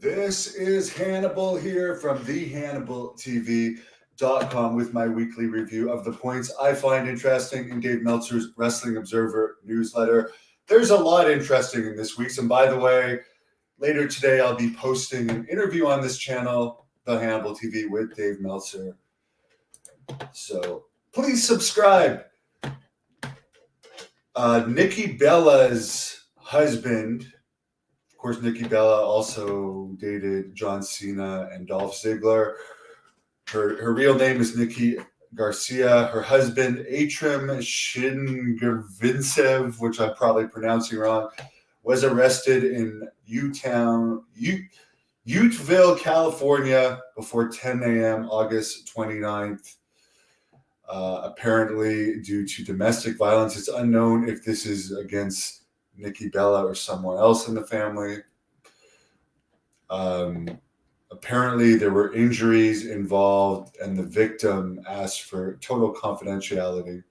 This is Hannibal here from thehannibaltv.com with my weekly review of the points I find interesting in Dave Meltzer's Wrestling Observer newsletter. There's a lot interesting in this week's, and by the way, later today I'll be posting an interview on this channel, The Hannibal TV, with Dave Meltzer. So please subscribe. Nikki Bella's husband, of course, Nikki Bella also dated John Cena and Dolph Ziggler. Her real name is Nikki Garcia. Her husband, Atrim Shingavintsev, which I'm probably pronouncing wrong, was arrested in Uteville, California before 10 a.m. August 29th. Apparently due to domestic violence. It's unknown if this is against Nikki Bella or someone else in the family. Apparently there were injuries involved and the victim asked for total confidentiality.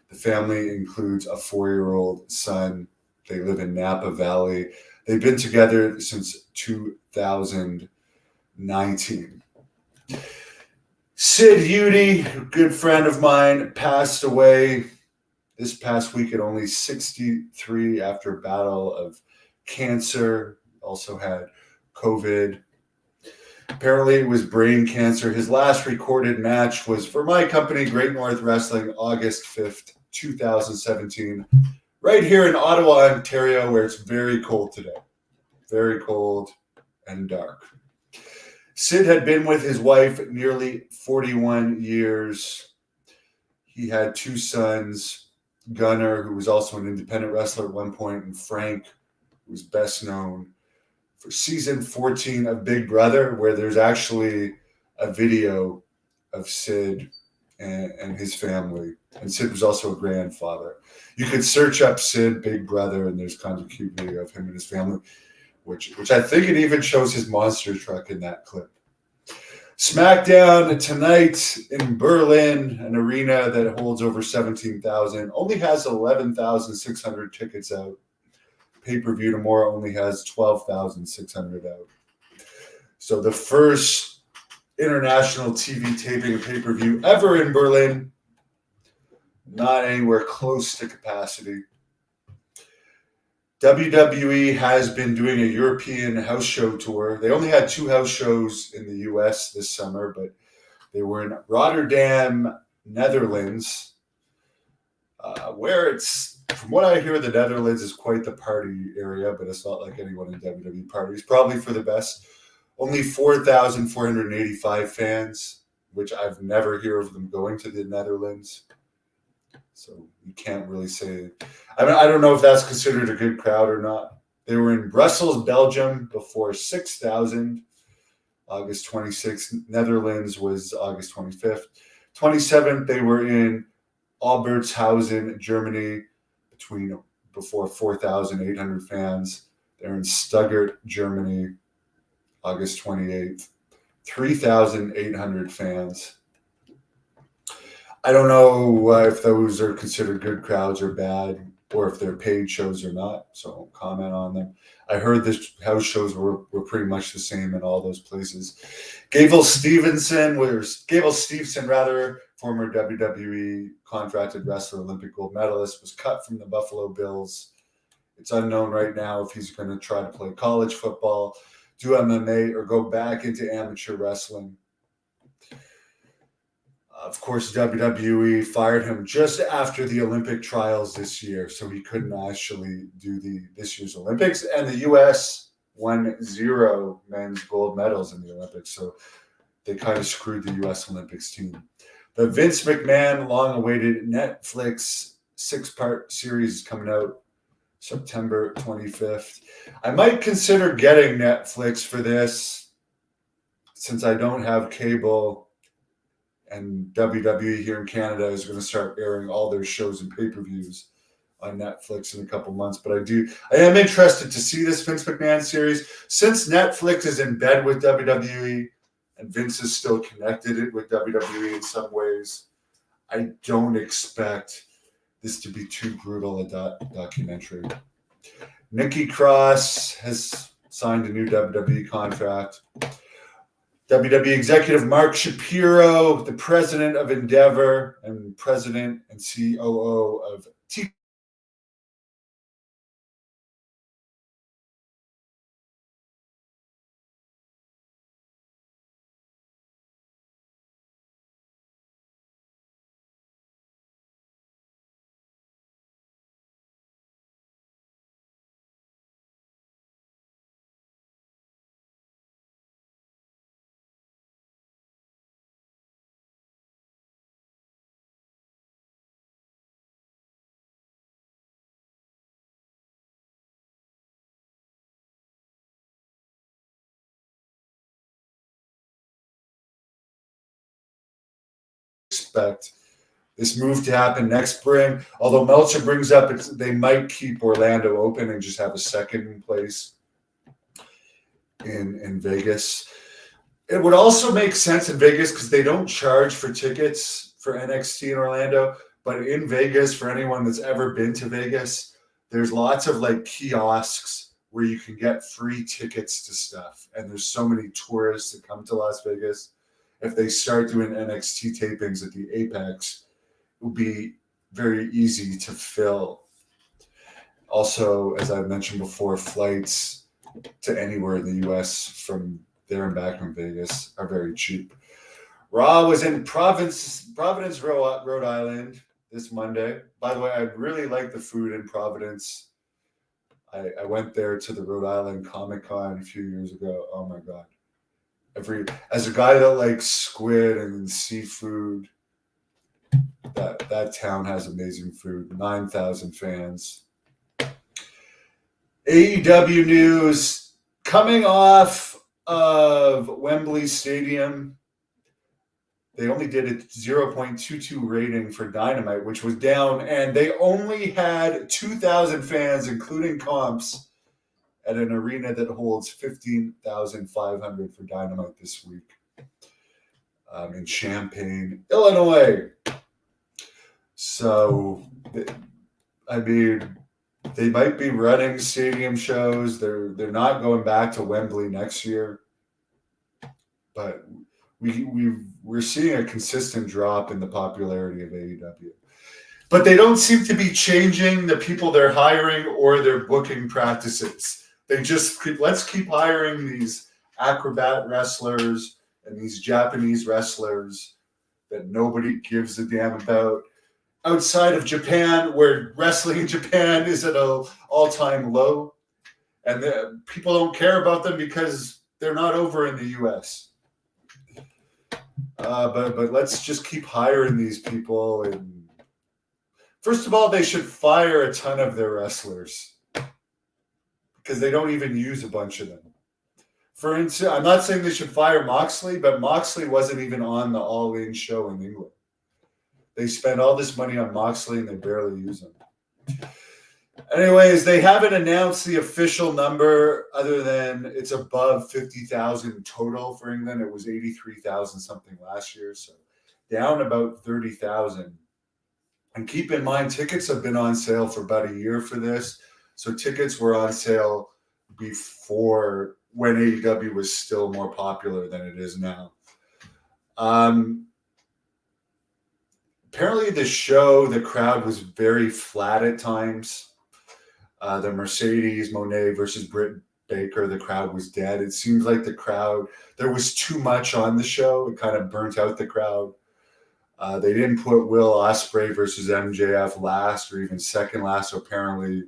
The family includes a 4-year-old son. They live in Napa Valley. They've been together since 2019. Sid Vicious, a good friend of mine, passed away this past week at only 63 after a battle of cancer. Also had COVID. Apparently it was brain cancer. His last recorded match was for my company, Great North Wrestling, August 5th, 2017, right here in Ottawa, Ontario, where it's very cold today. Very cold and dark. Sid had been with his wife nearly 41 years. He had 2 sons, Gunnar, who was also an independent wrestler at one point, and Frank, who was best known for season 14 of Big Brother, where there's actually a video of Sid and his family. And Sid was also a grandfather. You could search up Sid, Big Brother, and there's kind of a cute video of him and his family, which I think it even shows his monster truck in that clip. SmackDown tonight in Berlin, an arena that holds over 17,000, only has 11,600 tickets out. Pay-per-view tomorrow only has 12,600 out. So the first international TV taping of pay-per-view ever in Berlin, not anywhere close to capacity. WWE has been doing a European house show tour. They only had 2 house shows in the U.S. this summer, but they were in Rotterdam, Netherlands, where it's, from what I hear, the Netherlands is quite the party area, but it's not like anyone in WWE parties. Probably for the best. Only 4,485 fans, which I've never heard of them going to the Netherlands. So you can't really say. I mean, I don't know if that's considered a good crowd or not. They were in Brussels, Belgium, before 6,000, August 26th. Netherlands was August 25th. 27th, they were in Albertshausen, Germany, before 4,800 fans. They're in Stuttgart, Germany, August 28th. 3,800 fans. I don't know if those are considered good crowds or bad, or if they're paid shows or not, so I won't comment on them. I heard this house shows were pretty much the same in all those places. Gable Steveson, former WWE contracted wrestler, Olympic gold medalist, was cut from the Buffalo Bills. It's unknown right now if he's going to try to play college football, do MMA, or go back into amateur wrestling. Of course, WWE fired him just after the Olympic trials this year, so he couldn't actually do this year's Olympics. And the U.S. won 0 men's gold medals in the Olympics, so they kind of screwed the U.S. Olympics team. The Vince McMahon long-awaited Netflix 6-part series is coming out September 25th. I might consider getting Netflix for this since I don't have cable. And WWE here in Canada is going to start airing all their shows and pay-per-views on Netflix in a couple months. But I am interested to see this Vince McMahon series. Since Netflix is in bed with WWE and Vince is still connected with WWE in some ways, I don't expect this to be too brutal a documentary. Nikki Cross has signed a new WWE contract. WWE executive Mark Shapiro, the president of Endeavor and president and COO of T. Expect this move to happen next spring. Although Meltzer brings up they might keep Orlando open and just have a second place in Vegas. It would also make sense in Vegas because they don't charge for tickets for NXT in Orlando. But in Vegas, for anyone that's ever been to Vegas, there's lots of like kiosks where you can get free tickets to stuff. And there's so many tourists that come to Las Vegas. If they start doing NXT tapings at the Apex, it will be very easy to fill. Also, as I mentioned before, flights to anywhere in the U.S. from there and back from Vegas are very cheap. Raw was in Providence, Rhode Island this Monday. By the way, I really like the food in Providence. I went there to the Rhode Island Comic Con a few years ago. Oh my God. As a guy that likes squid and seafood, that town has amazing food. 9,000 fans. AEW news coming off of Wembley Stadium. They only did a 0.22 rating for Dynamite, which was down, and they only had 2,000 fans, including comps, at an arena that holds 15,500 for Dynamite this week in Champaign, Illinois. So, I mean, they might be running stadium shows. They're not going back to Wembley next year, but we're seeing a consistent drop in the popularity of AEW. But they don't seem to be changing the people they're hiring or their booking practices. They just let's keep hiring these acrobat wrestlers and these Japanese wrestlers that nobody gives a damn about. Outside of Japan, where wrestling in Japan is at an all-time low, and people don't care about them because they're not over in the U.S. But let's just keep hiring these people. And first of all, they should fire a ton of their wrestlers because they don't even use a bunch of them. For instance, I'm not saying they should fire Moxley, but Moxley wasn't even on the All In show in England. They spend all this money on Moxley and they barely use him. Anyways, they haven't announced the official number other than it's above 50,000 total for England. It was 83,000 something last year, so down about 30,000. And keep in mind, tickets have been on sale for about a year for this. So tickets were on sale before when AEW was still more popular than it is now. Apparently the show, the crowd was very flat at times. The Mercedes Moné versus Britt Baker, the crowd was dead. It seems like there was too much on the show. It kind of burnt out the crowd. They didn't put Will Ospreay versus MJF last or even second last. So apparently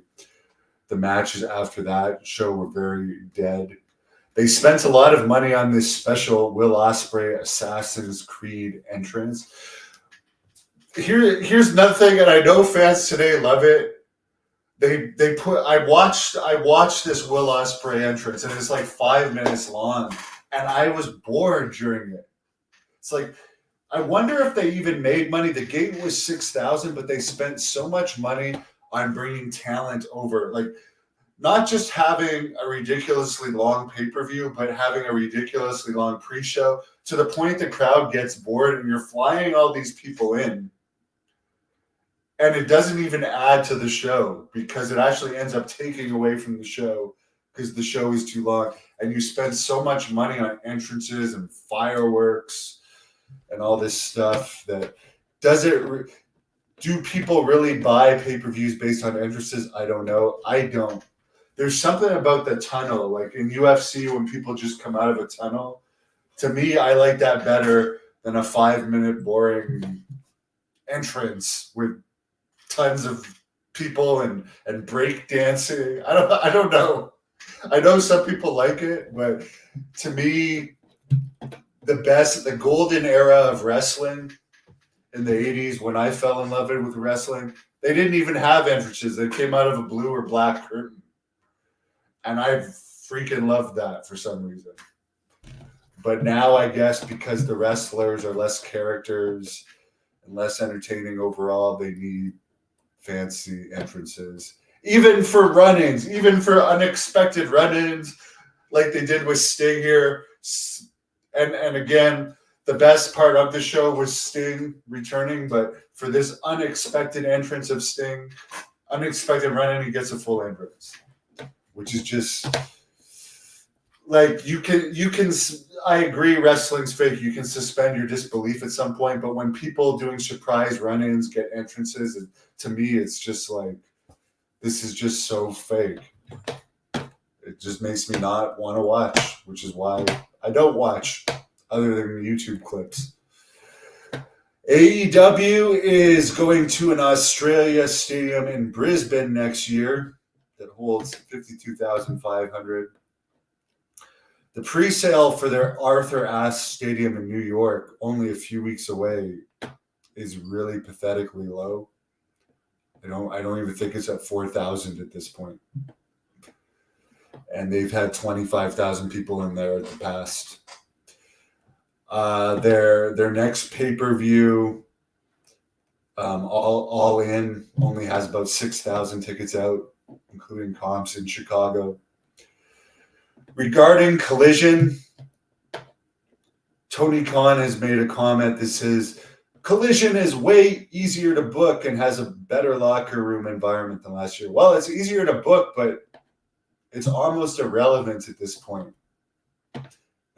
the matches after that show were very dead. They spent a lot of money on this special Will Ospreay Assassin's Creed entrance. Here's another thing, and I know fans today love it. I watched this Will Ospreay entrance, and it's like 5 minutes long, and I was bored during it. It's like, I wonder if they even made money. The gate was 6,000, but they spent so much money on bringing talent over, like not just having a ridiculously long pay-per-view, but having a ridiculously long pre-show to the point the crowd gets bored, and you're flying all these people in. And it doesn't even add to the show because it actually ends up taking away from the show because the show is too long, and you spend so much money on entrances and fireworks and all this stuff that do people really buy pay-per-views based on entrances? I don't know. I don't. There's something about the tunnel, like in UFC when people just come out of a tunnel. To me, I like that better than a 5-minute boring entrance with tons of people and break dancing. I don't know. I know some people like it, but to me, the golden era of wrestling in the 80s, when I fell in love with wrestling, they didn't even have entrances. They came out of a blue or black curtain. And I freaking loved that for some reason. But now I guess because the wrestlers are less characters and less entertaining overall, they need fancy entrances. Even for run-ins, even for unexpected run-ins, like they did with Sting here. And again, the best part of the show was Sting returning, but for this unexpected entrance of Sting, unexpected run-in, he gets a full entrance, which is just like you can. I agree, wrestling's fake. You can suspend your disbelief at some point, but when people doing surprise run-ins get entrances, to me, it's just like, this is just so fake. It just makes me not want to watch, which is why I don't watch other than YouTube clips. AEW is going to an Australia stadium in Brisbane next year that holds 52,500. The pre-sale for their Arthur Ashe Stadium in New York, only a few weeks away, is really pathetically low. I don't even think it's at 4,000 at this point. And they've had 25,000 people in there at the past. Their next pay-per-view, all in, only has about 6,000 tickets out, including comps in Chicago. Regarding Collision, Tony Khan has made a comment that says, Collision is way easier to book and has a better locker room environment than last year. Well, it's easier to book, but it's almost irrelevant at this point.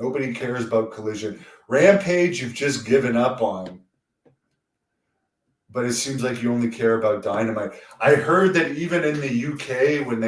Nobody cares about Collision. Rampage, you've just given up on. But it seems like you only care about Dynamite. I heard that even in the UK, when they